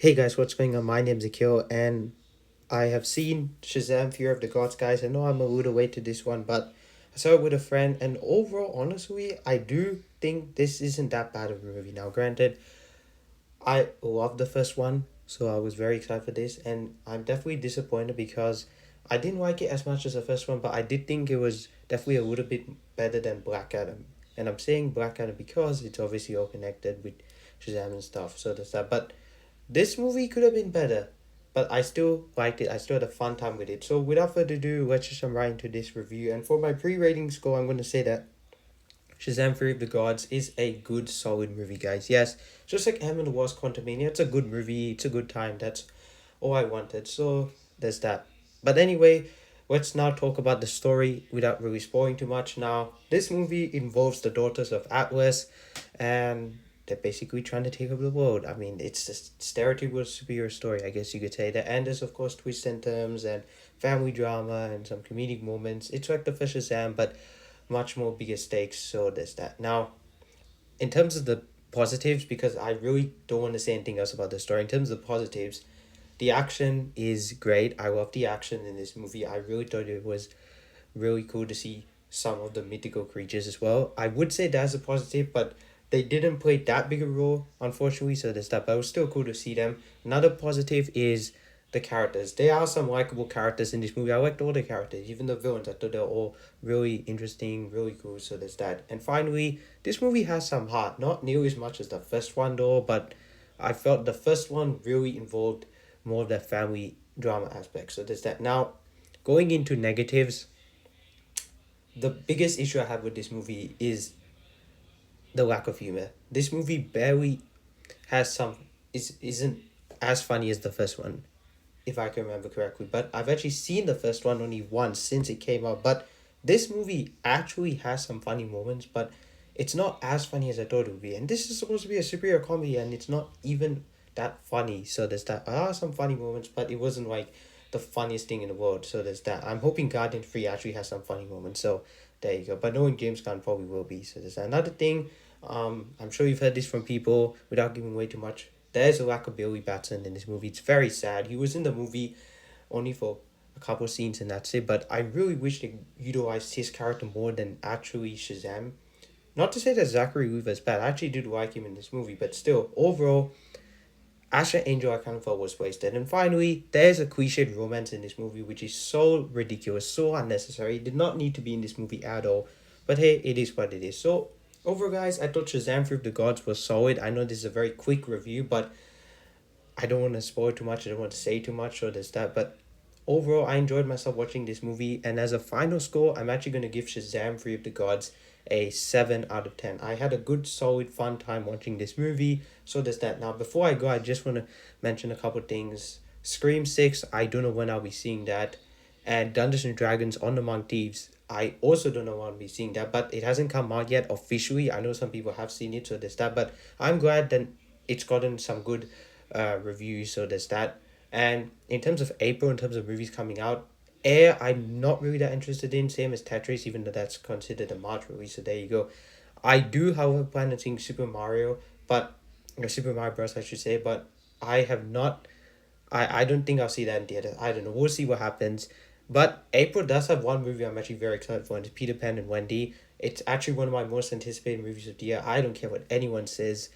Hey guys, what's going on? My name's Akil, and I have seen Shazam Fear of the Gods, guys. I know I'm a little late to this one, but I saw it with a friend, and overall, honestly, I do think this isn't that bad of a movie. Now, granted, I loved the first one, so I was very excited for this, and I'm definitely disappointed because I didn't like it as much as the first one, but I did think it was definitely a little bit better than Black Adam. And I'm saying Black Adam because it's obviously all connected with Shazam and stuff, so that's that. But this movie could have been better, but I still liked it. I still had a fun time with it. So without further ado, let's just jump right into this review. And for my pre-rating score, I'm going to say that Shazam Fury of the Gods is a good, solid movie, guys. Yes, just like Ant-Man was Quantumania, it's a good movie. It's a good time. That's all I wanted. So there's that. But anyway, let's now talk about the story without really spoiling too much. Now, this movie involves the daughters of Atlas, and they're basically trying to take over the world. I mean, it's a stereotypical superhero story, I guess you could say. That, and there's, of course, twists and turns and family drama and some comedic moments. It's like the Fisher Sam, but much more bigger stakes. So there's that. Now, in terms of the positives, because I really don't want to say anything else about the story, in terms of the positives, the action is great. I love the action in this movie. I really thought it was really cool to see some of the mythical creatures as well. I would say that's a positive, but they didn't play that big a role, unfortunately, so there's that. But it was still cool to see them. Another positive is the characters. There are some likable characters in this movie. I liked all the characters, even the villains. I thought they were all really interesting, really cool, so there's that. And finally, this movie has some heart. Not nearly as much as the first one, though, but I felt the first one really involved more of that family drama aspect, so there's that. Now, going into negatives, the biggest issue I have with this movie is the lack of humor. This movie barely has some isn't as funny as the first one, if I can remember correctly. But I've actually seen the first one only once since it came out. But this movie actually has some funny moments, but it's not as funny as I thought it would be. And this is supposed to be a superhero comedy, and it's not even that funny. So there's that. There are some funny moments, but it wasn't like the funniest thing in the world. So there's that. I'm hoping Guardian 3 actually has some funny moments. So there you go. But knowing James Gunn probably will be. So there's that. Another thing, I'm sure you've heard this from people without giving away too much. There's a lack of Billy Batson in this movie. It's very sad. He was in the movie only for a couple scenes and that's it. But I really wish they utilized his character more than actually Shazam. Not to say that Zachary Levi is bad. I actually did like him in this movie, but still, overall, Asher Angel I kind of felt was wasted. And finally, there's a cliched romance in this movie which is so ridiculous, so unnecessary. It did not need to be in this movie at all. But hey, it is what it is. So overall, guys, I thought Shazam Fury of the Gods was solid. I know this is a very quick review, but I don't want to spoil too much. I don't want to say too much, so there's that. But overall, I enjoyed myself watching this movie. And as a final score, I'm actually going to give Shazam Fury of the Gods a 7 out of 10. I had a good, solid, fun time watching this movie. So there's that. Now, before I go, I just want to mention a couple things. Scream 6, I don't know when I'll be seeing that. And Dungeons and Dragons On Among Thieves, I also don't know when I'll be seeing that. But it hasn't come out yet officially. I know some people have seen it, so there's that. But I'm glad that it's gotten some good reviews, so there's that. And in terms of April, in terms of movies coming out, Air, I'm not really that interested in, same as Tetris, even though that's considered a March release, so there you go. I do, however, plan on seeing Super Mario, but, or Super Mario Bros., I should say, but I have not, I don't think I'll see that in theaters. I don't know, we'll see what happens. But April does have one movie I'm actually very excited for, and it's Peter Pan and Wendy. It's actually one of my most anticipated movies of the year. I don't care what anyone says.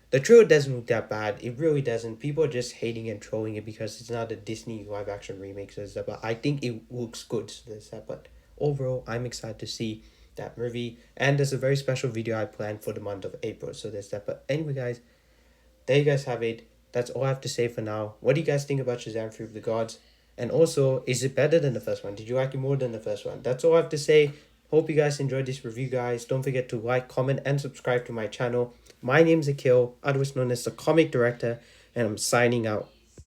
The trailer doesn't look that bad. It really doesn't. People are just hating and trolling it because it's not a Disney live action remake. So that, but I think it looks good. So there's that. But overall, I'm excited to see that movie. And there's a very special video I planned for the month of April. So there's that. But anyway, guys, there you guys have it. That's all I have to say for now. What do you guys think about Shazam Fury of the Gods? And also, is it better than the first one? Did you like it more than the first one? That's all I have to say. Hope you guys enjoyed this review, guys. Don't forget to like, comment, and subscribe to my channel. My name's Akil, otherwise known as the Comic Director, and I'm signing out.